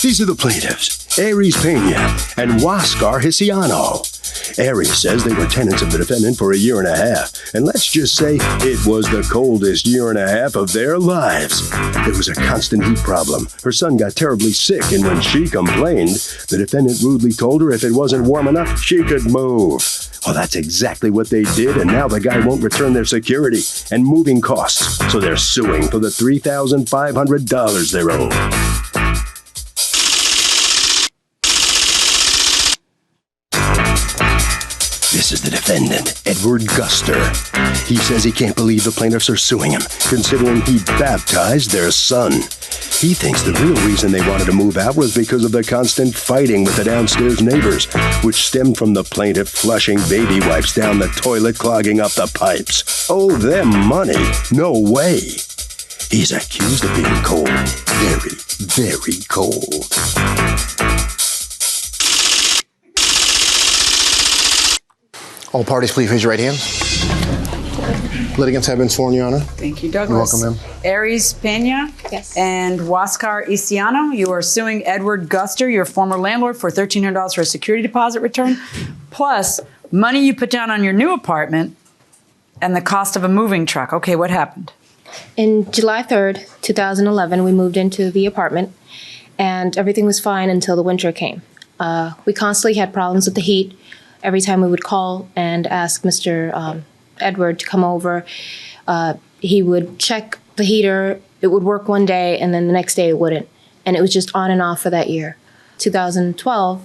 These are the plaintiffs, Aries Pena and Huáscar Hiciano. Aries says they were tenants of the defendant for 1.5 years, and let's just say it was the coldest 1.5 years of their lives. There was a constant heat problem. Her son got terribly sick, and when she complained, the defendant rudely told her if it wasn't warm enough, she could move. Well, that's exactly what they did, and now the guy won't return their security and moving costs, so they're suing for the $3,500 they're owed. This is the defendant, Edward Guster. He says he can't believe the plaintiffs are suing him, considering he baptized their son. He thinks the real reason they wanted to move out was because of the constant fighting with the downstairs neighbors, which stemmed from the plaintiff flushing baby wipes down the toilet, clogging up the pipes. Owe them money? No way. He's accused of being cold. Very, very cold. All parties, please raise your right hand. Litigants have been sworn, Your Honor. Thank you, Douglas. You're welcome, ma'am. Aries Pena. Yes. And Huáscar Hiciano, you are suing Edward Guster, your former landlord, for $1,300 for a security deposit return, plus money you put down on your new apartment and the cost of a moving truck. Okay, what happened? In July 3rd, 2011, we moved into the apartment, and everything was fine until the winter came. We constantly had problems with the heat. Every time we would call and ask Mr. Edward to come over, he would check the heater. It would work one day, and then the next day it wouldn't. And it was just on and off for that year. 2012,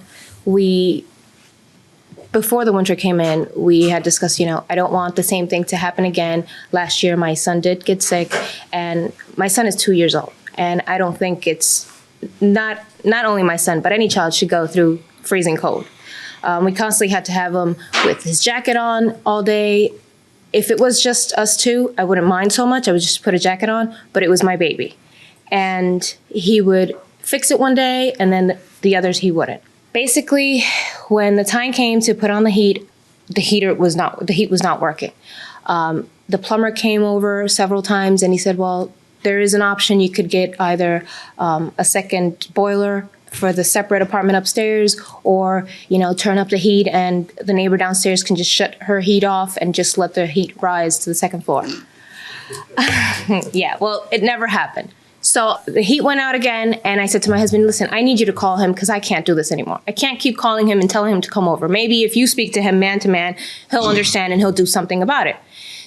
before the winter came in, we had discussed, I don't want the same thing to happen again. Last year, my son did get sick, and my son is 2 years old. And I don't think it's not only my son, but any child should go through freezing cold. We constantly had to have him with his jacket on all day. If it was just us two, I wouldn't mind so much. I would just put a jacket on, but it was my baby. And he would fix it one day, and then the others he wouldn't. Basically, when the time came to put on the heat, the heat was not working. The plumber came over several times, and he said, well, there is an option. You could get either a second boiler for the separate apartment upstairs, or, turn up the heat and the neighbor downstairs can just shut her heat off and just let the heat rise to the second floor. Yeah, well, it never happened. So the heat went out again, and I said to my husband, listen, I need you to call him because I can't do this anymore. I can't keep calling him and telling him to come over. Maybe if you speak to him man to man, he'll understand and he'll do something about it.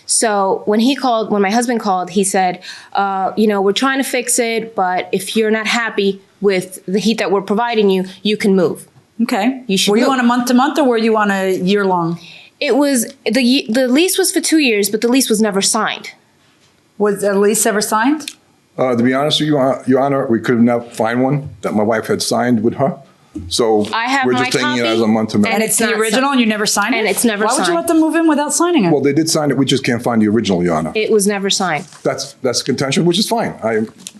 So when my husband called, he said, we're trying to fix it, but if you're not happy with the heat that we're providing you, you can move. Okay. You should were you move. on a month-to-month, or were you on a year-long? It was, the lease was for 2 years, but the lease was never signed. Was the lease ever signed? To be honest with you, Your Honor, we could not find one that my wife had signed with her. So I have we're my just taking it copy, as a month-to-month. And it's the original, and you never signed it? And it's never Why would you signed. let them move in without signing it? Well, they did sign it. We just can't find the original, Your Honor. It was never signed. That's contention, which is fine.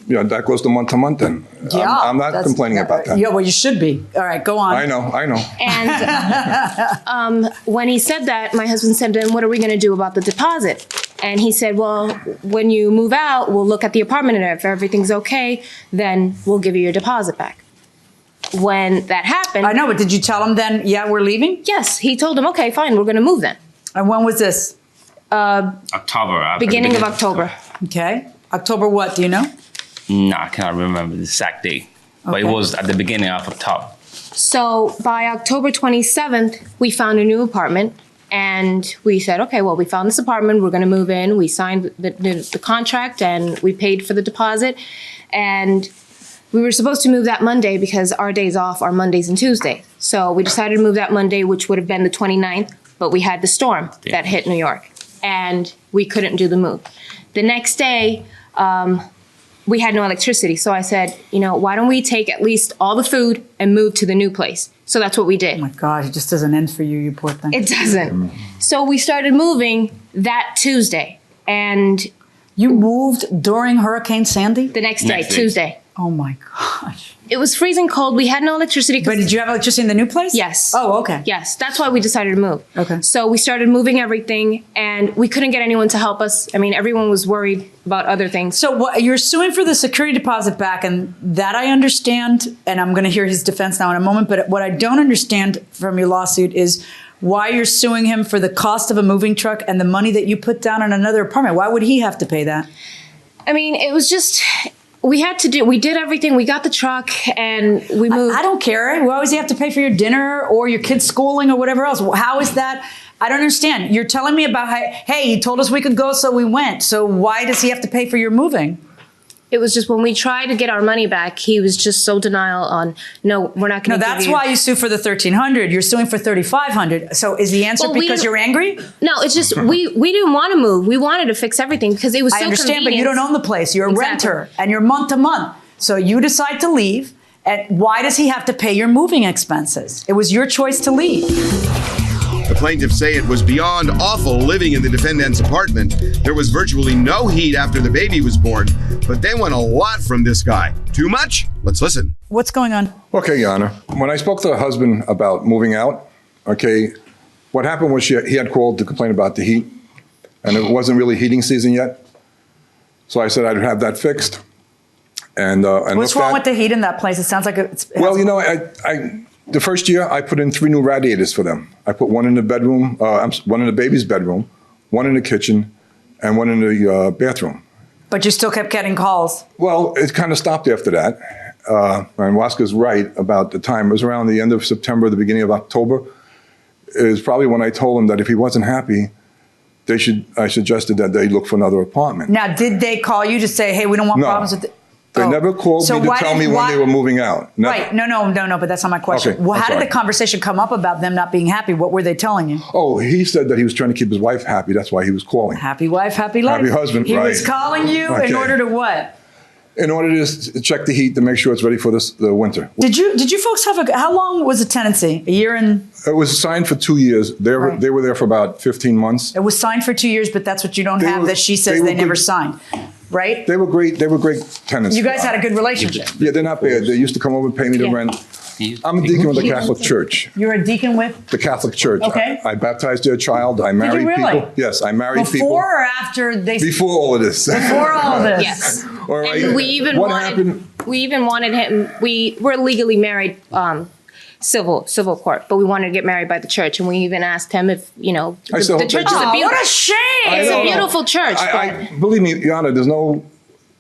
That goes to month then. Yeah, I'm not complaining about that. Yeah, well, you should be. All right, go on. I know. And when he said that, my husband said, then what are we going to do about the deposit? And he said, well, when you move out, we'll look at the apartment, and if everything's okay, then we'll give you your deposit back. When that happened... I know, but did you tell him then, yeah, we're leaving? Yes, he told him, okay, fine, we're going to move then. And when was this? October. Beginning of October. Okay. October what, do you know? No, I cannot remember the exact date. But it was at the beginning of October. So by October 27th, we found a new apartment. And we said, okay, well, we found this apartment. We're going to move in. We signed the contract, and we paid for the deposit. And we were supposed to move that Monday because our days off are Mondays and Tuesdays. So we decided to move that Monday, which would have been the 29th. But we had the storm that hit New York, and we couldn't do the move. The next day, we had no electricity. So I said, why don't we take at least all the food and move to the new place? So that's what we did. Oh my God, it just doesn't end for you, you poor thing. It doesn't. So we started moving that Tuesday. And you moved during Hurricane Sandy? The next day, Tuesday. Oh my gosh. It was freezing cold. We had no electricity. But did you have electricity in the new place? Yes. Oh, okay. Yes, that's why we decided to move. Okay. So we started moving everything, and we couldn't get anyone to help us. I mean, everyone was worried about other things. So what, you're suing for the security deposit back, and that I understand, and I'm going to hear his defense now in a moment, but what I don't understand from your lawsuit is why you're suing him for the cost of a moving truck and the money that you put down on another apartment. Why would he have to pay that? I mean, it was just, we did everything. We got the truck and we moved. I don't care. Why does he have to pay for your dinner or your kids' schooling or whatever else? How is that? I don't understand. You're telling me about how, hey, he told us we could go, so we went. So why does he have to pay for your moving? It was just when we tried to get our money back, he was just so denial on, no, we're not going to give you. No, that's why you sue for the $1,300. You're suing for $3,500. So is the answer because you're angry? No, it's just we didn't want to move. We wanted to fix everything because it was so I understand, convenient. but you don't own the place. You're a renter, and you're month to month. So you decide to leave, and why does he have to pay your moving expenses? It was your choice to leave. The plaintiffs say it was beyond awful living in the defendant's apartment. There was virtually no heat after the baby was born, but they want a lot from this guy. Too much? Let's listen. What's going on? Okay, Your Honor. When I spoke to her husband about moving out, okay, what happened was he had called to complain about the heat, and it wasn't really heating season yet. So I said I'd have that fixed. And What's wrong with the heat in that place? It sounds like it's... Well, you know, the first year I put in 3 new radiators for them. I put one in the bedroom, one in the baby's bedroom, one in the kitchen, and one in the bathroom. But you still kept getting calls. Well, it kind of stopped after that. And Wasker's right about the time. It was around the end of September, the beginning of October. It was probably when I told him that if he wasn't happy, I suggested that they look for another apartment. Now, did they call you to say, hey, we don't want problems with... They never called me to tell me when they were moving out. Never. Right. No, but that's not my question. Okay, well, how did sorry. the conversation come up about them not being happy? What were they telling you? Oh, he said that he was trying to keep his wife happy. That's why he was calling. Happy wife, happy life. Happy husband, He right. was calling you in order to what? In order to check the heat to make sure it's ready for the winter. Did you folks have how long was the tenancy? A year and... It was signed for 2 years. They were there for about 15 months. It was signed for 2 years, but that's what you don't have that she says they never signed. Right? They were great tenants. You guys had a good relationship. Yeah, they're not bad. They used to come over and pay me the rent. I'm a deacon with the Catholic Church. You're a deacon with? The Catholic Church. Okay. I baptized their child. I married Did you really? people. Yes, I married people. Before or after they... Before all of this. Before all of this. Yes. All right. And we even wanted him, we were legally married, civil court, but we wanted to get married by the church, and we even asked him if, the church is a beautiful... What a shame! It's a beautiful church. Believe me, Your Honor, there's no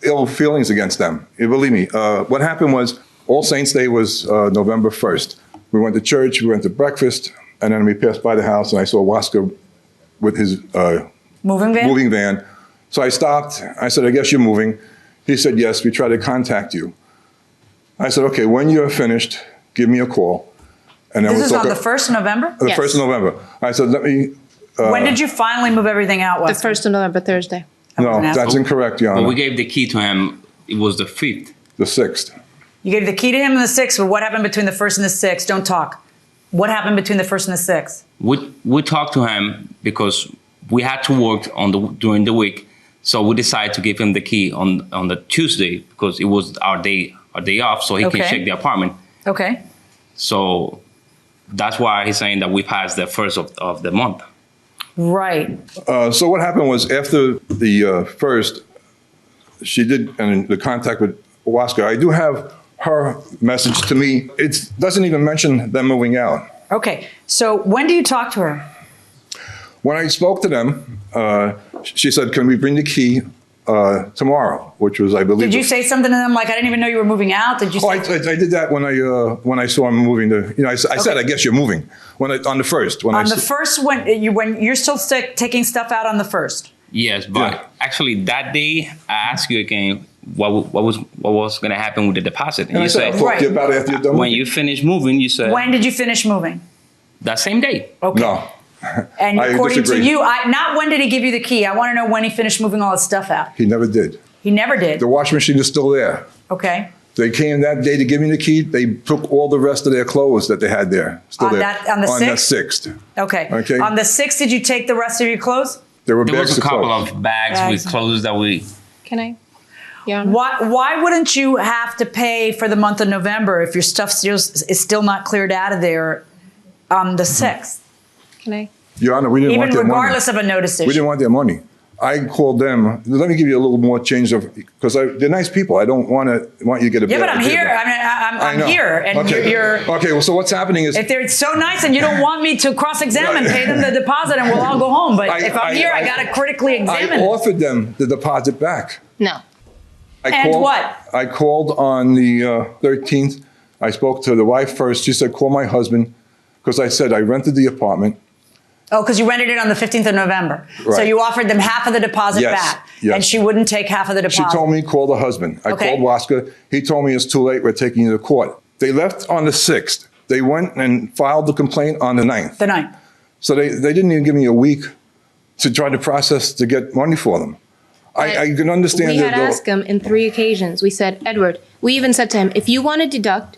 ill feelings against them. Believe me. What happened was, All Saints Day was November 1st. We went to church, we went to breakfast, and then we passed by the house, and I saw Wasker with his moving van. So I stopped. I said, I guess you're moving. He said, yes, we tried to contact you. I said, okay, when you're finished, give me a call. And then this is on the 1st of November? The 1st of November. I said, let me... when did you finally move everything out, Wasker? The 1st of November, Thursday. No, that's incorrect, Your Honor. When we gave the key to him, it was the 5th. The 6th. You gave the key to him on the 6th, but what happened between the 1st and the 6th? Don't talk. What happened between the 1st and the 6th? We talked to him because we had to work during the week. So we decided to give him the key on the Tuesday because it was our day off, so he can check the apartment. Okay. So that's why he's saying that we passed the 1st of the month. Right. So what happened was after the 1st, she did the contact with Wasker. I do have her message to me. It doesn't even mention them moving out. Okay. So when do you talk to her? When I spoke to them, she said, can we bring the key tomorrow, which was, I believe... Did you say something to them like, I didn't even know you were moving out? Did you say... I did that when I saw him moving I said, I guess you're moving, on the 1st. On the 1st, when you're still taking stuff out on the 1st? Yes, but actually that day, I asked you again, what was going to happen with the deposit? And you said, I'll talk to you about it after you're done when you finish moving, you said... When did you finish moving? That same day. Okay. No. And according to you, not when did he give you the key? I want to know when he finished moving all his stuff out. He never did. He never did? The washing machine is still there. Okay. They came that day to give me the key. They took all the rest of their clothes that they had there. Still on there. On the 6th? On the 6th. Okay. On the 6th, did you take the rest of your clothes? There was a couple of bags with clothes that we... Can I? Yeah. Why wouldn't you have to pay for the month of November if your stuff is still not cleared out of there on the 6th? Can I? Your Honor, we didn't want their money. Even regardless of a notice issue. We didn't want their money. I called them. Let me give you a little more change of, because they're nice people. I don't want you to get a Yeah, bad but I'm idea here. about it. I mean, I'm here, and okay. you're. Okay. Well, so what's happening is If they're so nice and you don't want me to cross-examine, pay them the deposit and we'll all go home. But if I'm here, I got to critically examine I it. offered them the deposit back. No. I called on the 13th. I spoke to the wife first. She said, call my husband, because I said I rented the apartment. Oh, because you rented it on the 15th of November. Right. So you offered them half of the deposit Yes, back. yes. And she wouldn't take half of the deposit. She told me, call the husband. I Okay. called Wasker. He told me it's too late. We're taking you to court. They left on the 6th. They went and filed the complaint on the 9th. The 9th. So they didn't even give me a week to try to process to get money for them. I can understand We that. had asked him in 3 occasions. We said, Edward, we even said to him, if you want to deduct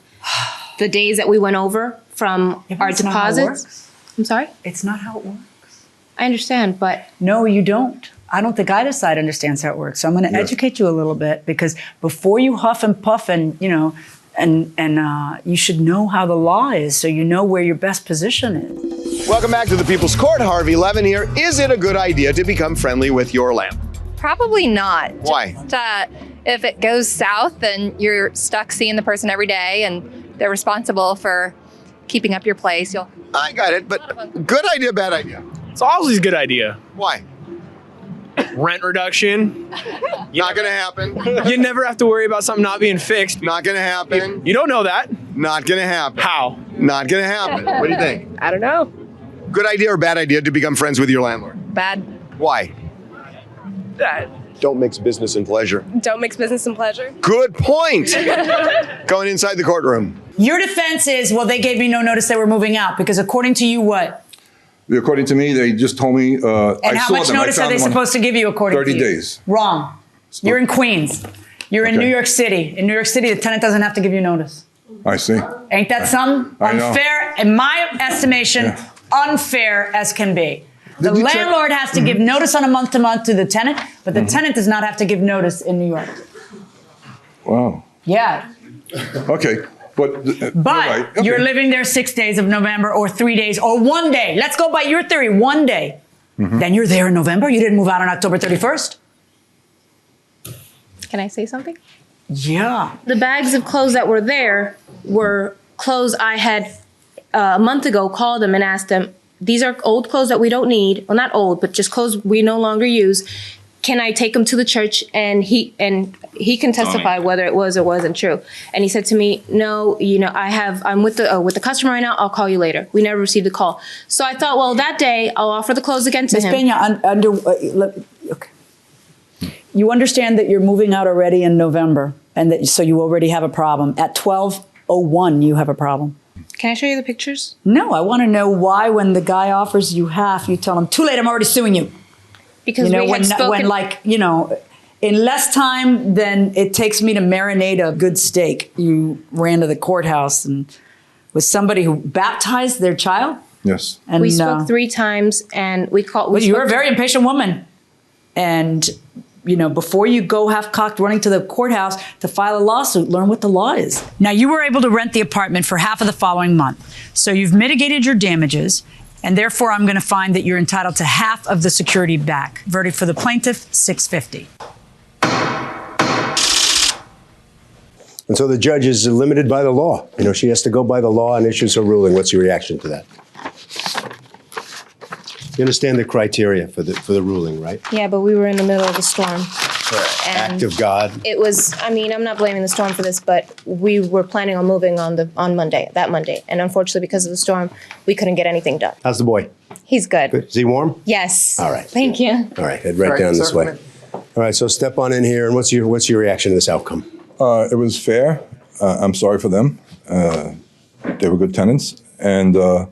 the days that we went over from Yeah, but our that's not how it deposits. works. I'm sorry? It's not how it works. I understand, but No, you don't. I don't think either side understands how it works. So I'm going to educate you a little bit, because before you huff and puff and, you should know how the law is so you know where your best position is. Welcome back to the People's Court. Harvey Levin here. Is it a good idea to become friendly with your landlord? Probably not. Why? Just, if it goes south, then you're stuck seeing the person every day, and they're responsible for keeping up your place. I got it, but good idea, bad idea. It's always a good idea. Why? Rent reduction. Not going to happen. You never have to worry about something not being fixed. Not going to happen. You don't know that. Not going to happen. How? Not going to happen. What do you think? I don't know. Good idea or bad idea to become friends with your landlord? Bad. Why? Don't mix business and pleasure. Don't mix business and pleasure. Good point. Going inside the courtroom. Your defense is, well, they gave me no notice they were moving out, because according to you, what? According to me, they just told me. And I how saw much them. notice are they supposed to give you according 30 to you? days. Wrong. You're in Queens. You're in Okay. New York City. In New York City, the tenant doesn't have to give you notice. I see. Ain't that some? I know. Unfair, in my estimation, Yeah. unfair as can be. The Did you check- landlord has to give notice on a month-to-month to the tenant, but the tenant does not have to give notice in New York. Wow. Yeah. Okay. But But okay. you're living there 6 days of November, or 3 days, or 1 day. Let's go by your theory, 1 day. Then you're there in November. You didn't move out on October 31st. can I say something? Yeah. The bags of clothes that were there were clothes I had a month ago called them and asked them, these are old clothes that we don't need. Well, not old, but just clothes we no longer use. Can I take them to the church? And he can testify whether it was or wasn't true. And he said to me, no, I'm with the customer right now. I'll call you later. We never received a call. So I thought, well, that day I'll offer the clothes again to Ms. him. Peña, okay. You understand that you're moving out already in November, and that so you already have a problem. At 12:01, you have a problem. Can I show you the pictures? No, I want to know why, when the guy offers you half, you tell him, too late, I'm already suing you. Because we had spoken. In less time than it takes me to marinate a good steak, you ran to the courthouse and was somebody who baptized their child. Yes. And We spoke 3 times, and we called. Well, you're a very impatient woman. And, before you go half-cocked running to the courthouse to file a lawsuit, learn what the law is. Now, you were able to rent the apartment for half of the following month. So you've mitigated your damages, and therefore I'm going to find that you're entitled to half of the security back. Verdict for the plaintiff, $650. And so the judge is limited by the law. She has to go by the law and issues her ruling. What's your reaction to that? You understand the criteria for the ruling, right? Yeah, but we were in the middle of a storm. Act of God. It was, I'm not blaming the storm for this, but we were planning on moving on that Monday. And unfortunately, because of the storm, we couldn't get anything done. How's the boy? He's good. Good. Is he warm? Yes. All right. Thank you. All right, head right down this way. All right, so step on in here, and what's your reaction to this outcome? It was fair. I'm sorry for them. They were good tenants, and the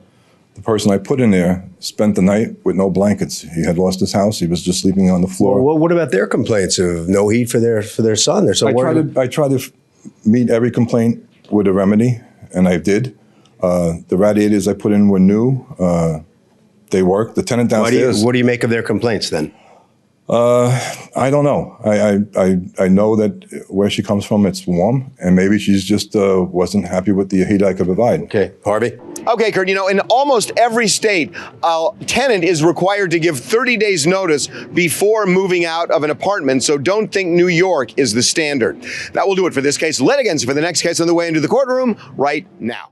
person I put in there spent the night with no blankets. He had lost his house. He was just sleeping on the floor. Well, what about their complaints of no heat for their son? They're so worried. I tried to meet every complaint with a remedy, and I did. The radiators I put in were new. They worked. The tenant downstairs. What do you make of their complaints then? I don't know. I know that where she comes from, it's warm, and maybe she's just wasn't happy with the heat I could provide. Okay, Harvey? Okay, Kurt, you know, in almost every state, a tenant is required to give 30 days notice before moving out of an apartment, so don't think New York is the standard. That will do it for this case. Litigants for the next case on the way into the courtroom right now.